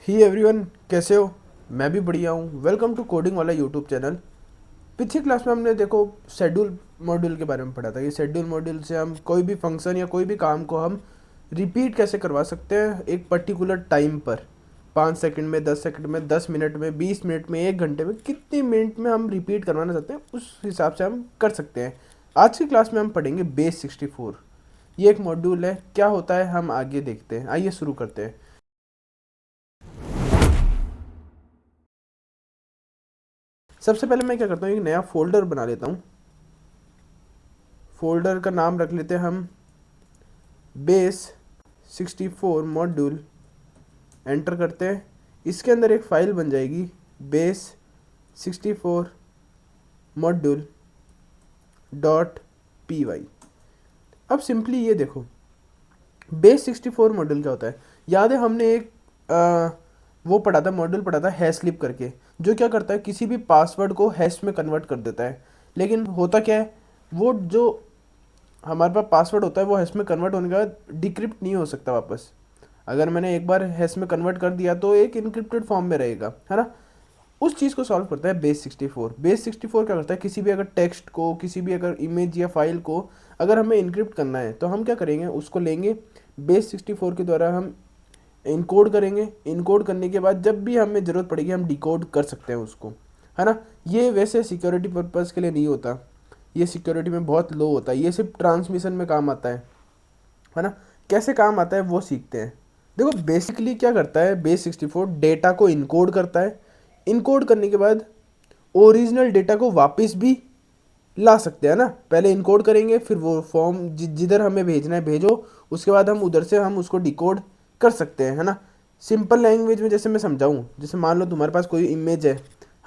ही everyone, कैसे हो? मैं भी बढ़िया हूँ। वेलकम टू कोडिंग वाला यूट्यूब चैनल। पिछली क्लास में हमने देखो शेड्यूल मॉड्यूल के बारे में पढ़ा था। ये शेड्यूल मॉड्यूल से हम कोई भी फंक्शन या कोई भी काम को हम रिपीट कैसे करवा सकते हैं एक पर्टिकुलर टाइम पर। 5 सेकंड में, 10 सेकंड में, 10 मिनट में, 20 मिनट में, 1 घंटे में, कितनी मिनट में हम रिपीट करवाना चाहते हैं उस हिसाब से हम कर सकते हैं। आज की क्लास में हम पढ़ेंगे बेस 64। ये एक मॉड्यूल है, क्या होता है हम आगे देखते हैं। आइए शुरू करते हैं। सबसे पहले मैं क्या करता हूँ, एक नया फोल्डर बना लेता हूँ। फोल्डर का नाम रख लेते हैं हम बेस 64 मॉड्यूल। एंटर करते हैं। इसके अंदर एक फाइल बन जाएगी बेस 64 मॉड्यूल .py। अब सिंपली ये देखो, बेस 64 मॉड्यूल क्या होता है। याद है हमने एक वो पढ़ा था, मॉड्यूल पढ़ा था हैशलिप करके, जो क्या करता है किसी भी पासवर्ड को हैश में कन्वर्ट कर देता है। लेकिन होता क्या है, वो जो हमारे पास पासवर्ड होता है वो हैश में कन्वर्ट होने के बाद डिक्रिप्ट नहीं हो सकता वापस। अगर मैंने एक बार हैश में कन्वर्ट कर दिया तो एक इनक्रिप्टेड फॉर्म में रहेगा, है ना। उस चीज़ को सॉल्व करता है बेस 64। बेस 64 क्या करता है, किसी भी अगर टेक्स्ट को, किसी भी अगर इमेज या फाइल को अगर हमें इनक्रिप्ट करना है तो हम क्या करेंगे, उसको लेंगे बेस 64 के द्वारा हम इनकोड करेंगे। इनकोड करने के बाद जब भी हमें ज़रूरत पड़ेगी हम डिकोड कर सकते हैं उसको, है ना। ये वैसे सिक्योरिटी पर्पज़ के लिए नहीं होता, ये सिक्योरिटी में बहुत लो होता है, ये सिर्फ ट्रांसमिशन में काम आता है ना। कैसे काम आता है वो सीखते हैं। देखो बेसिकली क्या करता है बेस 64, डेटा को इनकोड करता है। इनकोड करने के बाद ओरिजिनल डेटा को वापस भी ला सकते हैं ना। पहले इनकोड करेंगे, फिर वो फॉर्म जिधर हमें भेजना है भेजो, उसके बाद हम उधर से हम उसको डिकोड कर सकते हैं, है ना। सिंपल लैंग्वेज में जैसे मैं समझाऊँ, जैसे मान लो तुम्हारे पास कोई इमेज है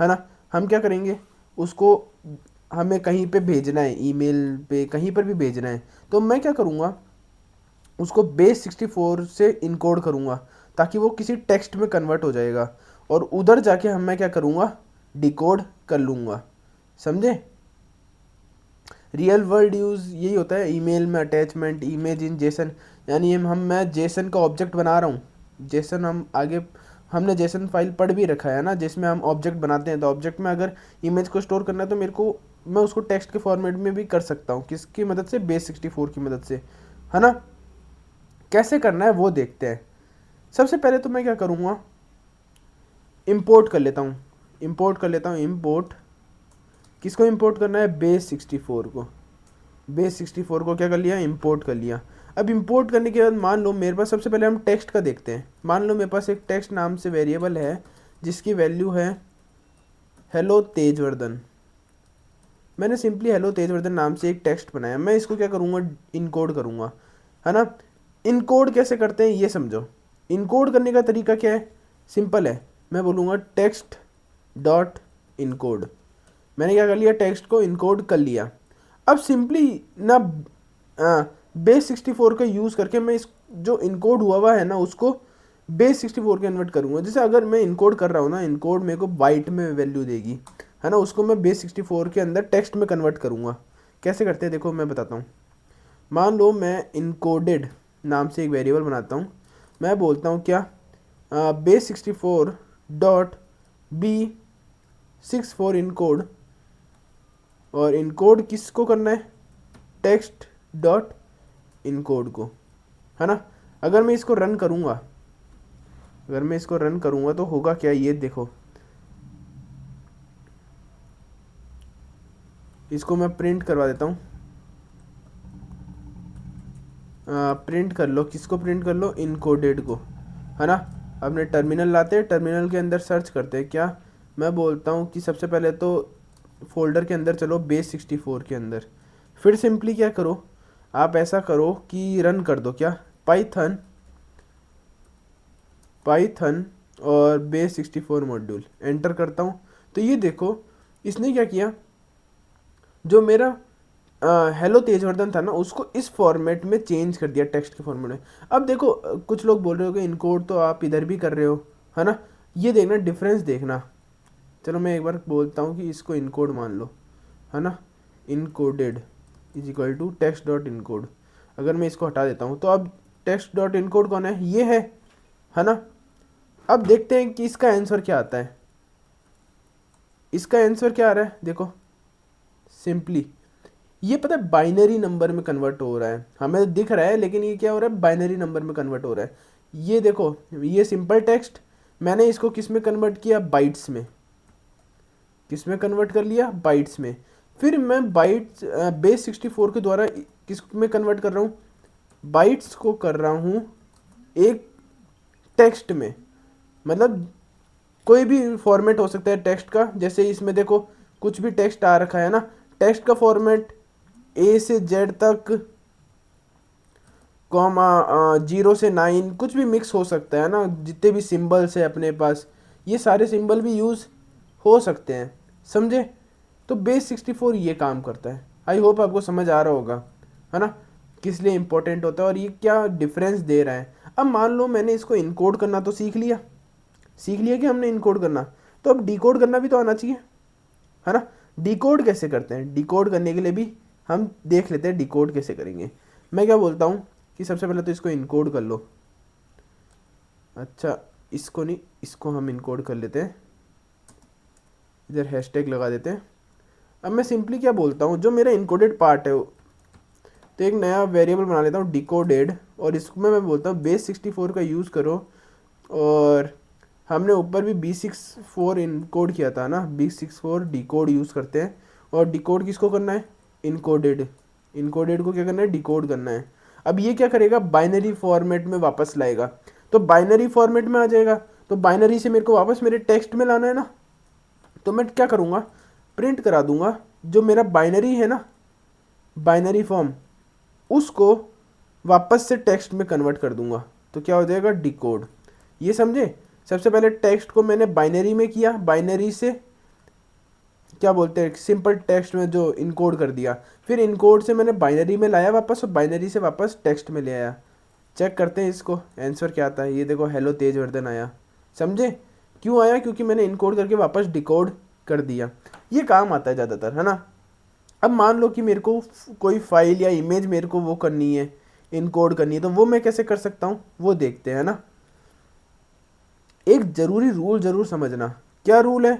ना। हम क्या करेंगे, उसको हमें कहीं पे भेजना है, ईमेल पे कहीं पर भी भेजना है, तो मैं क्या करूँगा, उसको बेस 64 से इनकोड करूँगा ताकि वो किसी टेक्स्ट में कन्वर्ट हो जाएगा, और उधर जाके मैं क्या करूँगा, डिकोड कर लूँगा। समझे? रियल वर्ल्ड यूज़ यही होता है ईमेल में अटैचमेंट, इमेज इन जेसन। यानी मैं जेसन का ऑब्जेक्ट बना रहा हूँ। जेसन हम आगे हमने जेसन फाइल पढ़ भी रखा है ना, जिसमें हम ऑब्जेक्ट बनाते हैं। तो ऑब्जेक्ट में अगर इमेज को स्टोर करना है तो मैं उसको टेक्स्ट के फॉर्मेट में भी कर सकता हूँ। किसकी मदद से? बेस 64 की मदद से, है ना। कैसे करना है वो देखते हैं। सबसे पहले तो मैं क्या करूँगा, इम्पोर्ट कर लेता हूँ। इम्पोर्ट किसको इम्पोर्ट करना है? बेस 64 को। बेस 64 को क्या कर लिया, इंपोर्ट कर लिया। अब इंपोर्ट करने के बाद मान लो मेरे पास, सबसे पहले हम टेक्स्ट का देखते हैं। मान लो मेरे पास एक टेक्स्ट नाम से वेरिएबल है जिसकी वैल्यू है हेलो तेजवर्धन। मैंने सिंपली हेलो तेजवर्धन नाम से एक टेक्स्ट बनाया। मैं इसको क्या करूँगा, इनकोड करूँगा, है ना। इनकोड कैसे करते हैं ये समझो। इनकोड करने का तरीका क्या है, सिंपल है। मैं बोलूँगा टेक्स्ट डॉट इनकोड। मैंने क्या कर लिया, टेक्स्ट को इनकोड कर लिया। अब सिंपली ना बेस 64 का यूज़ करके मैं इस जो इनकोड हुआ है ना उसको बेस 64 के कन्वर्ट करूँगा। जैसे अगर मैं इनकोड कर रहा हूँ ना, इनकोड मेरे को बाइट में वैल्यू देगी, है ना। उसको मैं बेस 64 के अंदर टेक्स्ट में कन्वर्ट करूँगा। कैसे करते हैं देखो मैं बताता हूँ। मान लो मैं इनकोडेड नाम से एक वेरिएबल बनाता हूँ। मैं बोलता हूँ क्या, बेस 64 डॉट B64 इनकोड। और इनकोड किसको करना है, टेक्स्ट डॉट इनकोड को, है ना। अगर मैं इसको रन करूँगा, तो होगा क्या, ये देखो। इसको मैं प्रिंट करवा देता हूँ। प्रिंट कर लो, किसको प्रिंट कर लो, इनकोडेड को, है ना। अपने टर्मिनल लाते हैं, टर्मिनल के अंदर सर्च करते हैं क्या। मैं बोलता हूँ कि सबसे पहले तो फोल्डर के अंदर चलो बेस 64 के अंदर। फिर सिंपली क्या करो, आप ऐसा करो कि रन कर दो क्या, पाइथन पाइथन और बेस 64 मॉड्यूल। एंटर करता हूँ तो ये देखो इसने क्या किया, जो मेरा हेलो तेजवर्धन था ना उसको इस फॉर्मेट में चेंज कर दिया, टेक्स्ट के फॉर्मेट में। अब देखो कुछ लोग बोल रहे हो कि इनकोड तो आप इधर भी कर रहे हो, है ना। ये देखना डिफरेंस देखना। चलो मैं एक बार बोलता हूँ कि इसको इनकोड मान लो, है ना। Encoded is equal to text dot encode. अगर मैं इसको हटा देता हूँ तो अब टेक्स्ट डॉट इनकोड कौन है, ये है ना। अब देखते हैं कि इसका आंसर क्या आता है। इसका आंसर क्या आ रहा है देखो, सिंपली ये पता है बाइनरी नंबर में कन्वर्ट हो रहा है, हमें तो दिख रहा है लेकिन ये क्या हो रहा है, बाइनरी नंबर में कन्वर्ट हो रहा है। ये देखो, ये सिंपल टेक्स्ट मैंने इसको किस में कन्वर्ट किया, बाइट्स में। किस में कन्वर्ट कर लिया, बाइट्स में। फिर मैं बाइट्स बेस 64 के द्वारा किस में कन्वर्ट कर रहा हूँ, बाइट्स को कर रहा हूँ एक टेक्स्ट में। मतलब कोई भी फॉर्मेट हो सकता है टेक्स्ट का, जैसे इसमें देखो कुछ भी टेक्स्ट आ रखा है ना, टेक्स्ट का फॉर्मेट ए से जेड तक, कॉमा 0 से 9, कुछ भी मिक्स हो सकता है ना, जितने भी सिंबल्स है अपने पास, ये सारे सिंबल भी यूज़ हो सकते हैं, समझे। तो बेस 64 ये काम करता है। आई होप आपको समझ आ रहा होगा, है ना, किस लिए इम्पोर्टेंट होता है और ये क्या डिफरेंस दे रहा है। अब मान लो मैंने इसको इनकोड करना तो सीख लिया, सीख लिया कि हमने इनकोड करना, तो अब डिकोड करना भी तो आना चाहिए, है ना। डिकोड कैसे करते हैं, डिकोड करने के लिए भी हम देख लेते हैं डिकोड कैसे करेंगे। मैं क्या बोलता हूँ कि सबसे पहले तो इसको इनकोड कर लो। अच्छा, इसको नहीं, इसको हम इनकोड कर लेते हैं, इधर हैशटैग लगा देते हैं। अब मैं सिंपली क्या बोलता हूँ, जो मेरा इनकोडेड पार्ट है तो एक नया वेरिएबल बना लेता हूँ डिकोडेड, और इसमें मैं बोलता हूँ बेस 64 का यूज़ करो। और हमने ऊपर भी B64 इनकोड किया था ना, B64 डिकोड यूज़ करते हैं। और डिकोड किसको करना है, इनकोडेड। इनकोडेड को क्या करना है, डिकोड करना है। अब ये क्या करेगा, बाइनरी फॉर्मेट में वापस लाएगा। तो बाइनरी फॉर्मेट में आ जाएगा, तो बाइनरी से मेरे को वापस मेरे टेक्स्ट में लाना है ना, तो मैं क्या करूँगा, प्रिंट करा दूंगा जो मेरा बाइनरी है ना, बाइनरी फॉर्म, उसको वापस से टेक्स्ट में कन्वर्ट कर दूंगा। तो क्या हो जाएगा, डिकोड। ये समझे, सबसे पहले टेक्स्ट को मैंने बाइनरी में किया, बाइनरी से क्या बोलते हैं सिंपल टेक्स्ट में जो इनकोड कर दिया, फिर इनकोड से मैंने बाइनरी में लाया वापस, और बाइनरी से वापस टेक्स्ट में ले आया। चेक करते हैं इसको आंसर क्या आता है। ये देखो हेलो तेजवर्धन आया, समझे क्यों आया, क्योंकि मैंने इनकोड करके वापस डिकोड कर दिया। ये काम आता है ज़्यादातर, है ना। अब मान लो कि मेरे को कोई फाइल या इमेज मेरे को वो करनी है, इनकोड करनी है, तो वो मैं कैसे कर सकता हूँ वो देखते हैं ना। एक ज़रूरी रूल ज़रूर समझना। क्या रूल है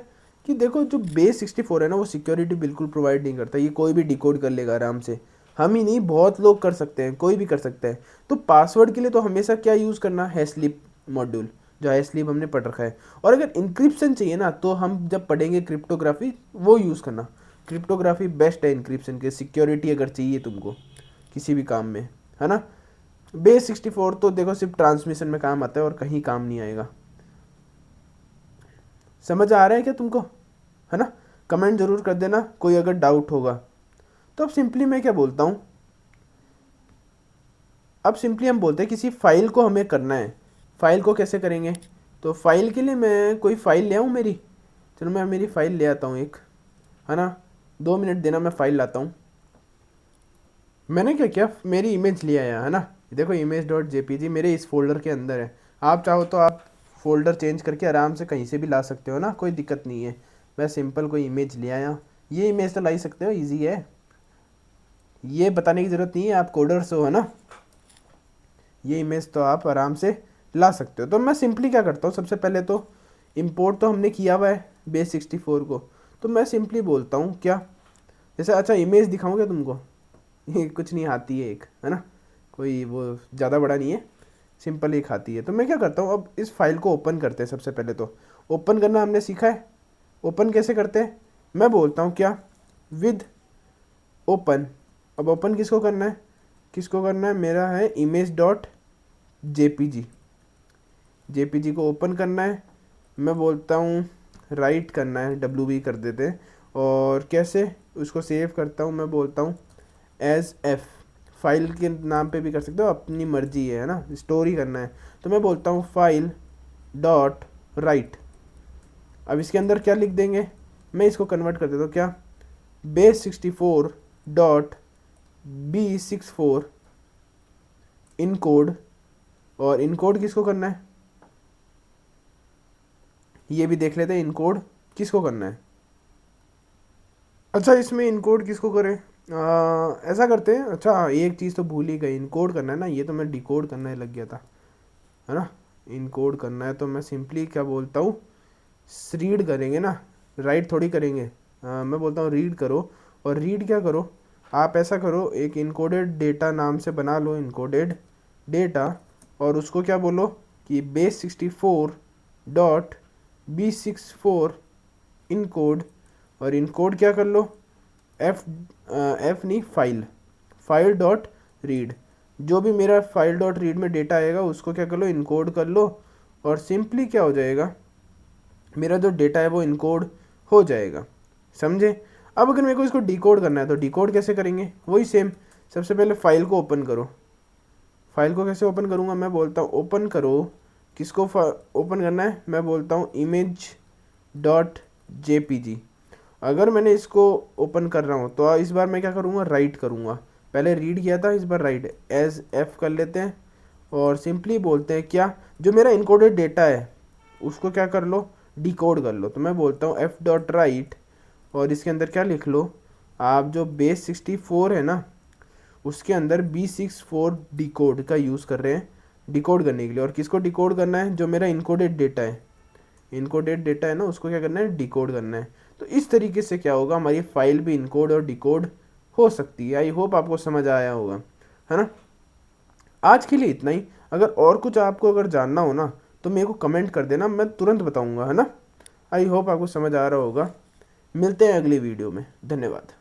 कि देखो जो बेस 64 है ना, वो सिक्योरिटी बिल्कुल प्रोवाइड नहीं करता। ये कोई भी डिकोड कर लेगा आराम से, हम ही नहीं बहुत लोग कर सकते हैं, कोई भी कर सकता है। तो पासवर्ड के लिए तो हमेशा क्या यूज़ करना है, स्लिप मॉड्यूल, जो स्लिप हमने पढ़ रखा है। और अगर इंक्रिप्शन चाहिए ना, तो हम जब पढ़ेंगे क्रिप्टोग्राफी, वो यूज़ करना। क्रिप्टोग्राफी बेस्ट है इंक्रिप्शन के, सिक्योरिटी अगर चाहिए तुमको किसी भी काम में, है ना। बेस 64 तो देखो सिर्फ ट्रांसमिशन में काम आता है और कहीं काम नहीं आएगा। समझ आ रहा है क्या तुमको, है ना। कमेंट जरूर कर देना कोई अगर डाउट होगा। तो अब सिंपली मैं क्या बोलता हूँ, अब सिंपली हम बोलते हैं किसी फाइल को हमें करना है। फाइल को कैसे करेंगे, तो फाइल के लिए मैं कोई फाइल ले आऊँ मेरी, चलो मैं मेरी फाइल ले आता हूँ एक, है ना। 2 मिनट देना, मैं फाइल लाता हूँ। मैंने क्या किया, मेरी इमेज ले आया, है ना। देखो image.jpg मेरे इस फोल्डर के अंदर है। आप चाहो तो आप फोल्डर चेंज करके आराम से कहीं से भी ला सकते हो ना, कोई दिक्कत नहीं है। मैं सिंपल कोई इमेज ले आया, ये इमेज तो ला ही सकते हो, इजी है, ये बताने की ज़रूरत नहीं है, आप कोडर्स हो, है ना। ये इमेज तो आप आराम से ला सकते हो। तो मैं सिंपली क्या करता हूँ, सबसे पहले तो इम्पोर्ट तो हमने किया हुआ है बेस 64 को, तो मैं सिंपली बोलता हूँ क्या, जैसे अच्छा इमेज दिखाऊँ क्या तुमको, ये कुछ नहीं, आती है एक, है ना, कोई वो ज़्यादा बड़ा नहीं है, सिंपल एक आती है। तो मैं क्या करता हूँ, अब इस फाइल को ओपन करते हैं। सबसे पहले तो ओपन करना हमने सीखा है, ओपन कैसे करते हैं, मैं बोलता हूँ क्या, विद ओपन। अब ओपन किसको करना है, किसको करना है, मेरा है image.jpg, जेपीजी को ओपन करना है। मैं बोलता हूँ राइट करना है, WB कर देते हैं। और कैसे उसको सेव करता हूँ, मैं बोलता हूँ एज एफ, फाइल के नाम पे भी कर सकते हो, अपनी मर्जी है ना, स्टोरी करना है। तो मैं बोलता हूँ फाइल डॉट राइट। अब इसके अंदर क्या लिख देंगे, मैं इसको कन्वर्ट कर देता हूँ क्या, बेस 64 डॉट B64 इनकोड। और इनकोड किसको करना है, ये भी देख लेते हैं, इनकोड किसको करना है। अच्छा, इसमें इनकोड किसको करें, ऐसा करते हैं, अच्छा एक चीज़ तो भूल ही गई, इनकोड करना है ना, ये तो मैं डिकोड करने लग गया था, है ना। इनकोड करना है तो मैं सिंपली क्या बोलता हूँ, रीड करेंगे ना, राइट थोड़ी करेंगे। मैं बोलता हूँ रीड करो, और रीड क्या करो, आप ऐसा करो, एक इनकोडेड डेटा नाम से बना लो इनकोडेड डेटा, और उसको क्या बोलो कि base64.b64 इनकोड, और इनकोड क्या कर लो, एफ एफ नहीं, फाइल डॉट रीड, जो भी मेरा फाइल डॉट रीड में डेटा आएगा उसको क्या कर लो, इनकोड कर लो, और सिंपली क्या हो जाएगा, मेरा जो डेटा है वो इनकोड हो जाएगा। समझे? अब अगर मेरे को इसको डिकोड करना है तो डिकोड कैसे करेंगे, वही सेम, सबसे पहले फाइल को ओपन करो। फाइल को कैसे ओपन करूँगा, मैं बोलता हूँ ओपन करो, किसको ओपन करना है, मैं बोलता हूँ इमेज डॉट जेपीजी। अगर मैंने इसको ओपन कर रहा हूँ तो इस बार मैं क्या करूँगा, राइट करूँगा, पहले रीड किया था, इस बार राइट एज एफ कर लेते हैं, और सिंपली बोलते हैं क्या, जो मेरा इनकोडेड डेटा है उसको क्या कर लो, डिकोड कर लो। तो मैं बोलता हूँ एफ डॉट राइट, और इसके अंदर क्या लिख लो, आप जो base64 है ना उसके अंदर B64 डिकोड का यूज़ कर रहे हैं डिकोड करने के लिए, और किसको डिकोड करना है, जो मेरा इनकोडेड डेटा है, इनकोडेड डेटा है ना उसको क्या करना है, डिकोड करना है। तो इस तरीके से क्या होगा, हमारी फाइल भी इनकोड और डिकोड हो सकती है। आई होप आपको समझ आया होगा, है ना। आज के लिए इतना ही, अगर और कुछ आपको अगर जानना हो ना तो मेरे को कमेंट कर देना, मैं तुरंत बताऊंगा, है ना। आई होप आपको समझ आ रहा होगा। मिलते हैं अगली वीडियो में, धन्यवाद।